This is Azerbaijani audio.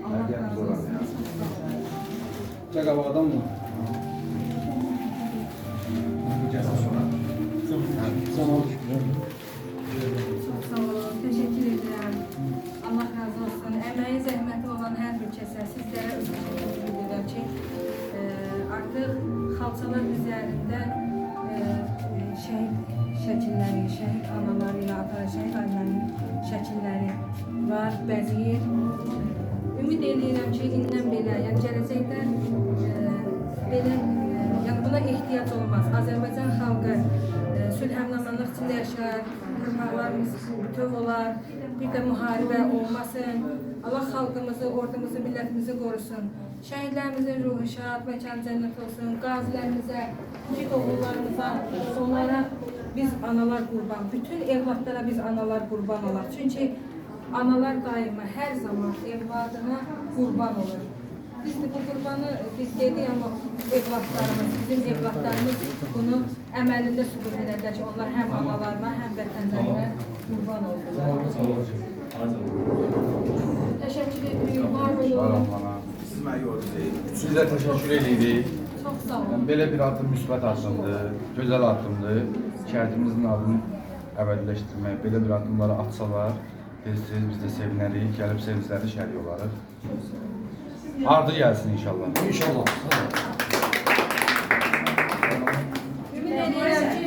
Allah razı olsun. Çakal adam mı? Çok sağ olun. Teşekkür ederim. Allah razı olsun. Emeği zəhməti olan hər bir kəsə sizlərə öz təşəkkür edirəm ki, artıq xalçalar üzərində şəhid şəkilləri, şəhid anaları ilə ata şəhid ailələrinin şəkilləri var, bəzəyir. Ümid edirəm ki, indən belə, yəni gələcəkdə belə, yəni buna ehtiyac olmaz. Azərbaycan xalqı sülhəmnamanlıq içində yaşar, torpaqlarımız bütöv olar, bir də müharibə olmasın. Allah xalqımızı, ordumuzu, millətimizi qorusun. Şəhidlərimizin ruhu şad, məkan cənnət olsun. Qazilərimizə, ki oğullarımıza, onlara biz analar qurban, bütün evlatlara biz analar qurban olaq. Çünki analar daima hər zaman evladına qurban olur. Biz de bu qurbanı biz dedik ama evlatlarımız, bizim evlatlarımız bunu əməlində sübut edərlər ki, onlar həm analarına, həm vətənlərinə qurban oldular. Teşekkür ediyorum, var olun. Sizə təşəkkür edirik. Çok sağ olun. Belə bir addım müsbət addımdır, gözəl addımdır. Şəhidimizin adını əbədiləşdirmək, belə bir addımları atsalar, tez-tez biz də sevinərik, gəlib sevinclərdə şərik olarıq. Ardı gəlsin inşallah. İnşallah. Ümid edirəm ki,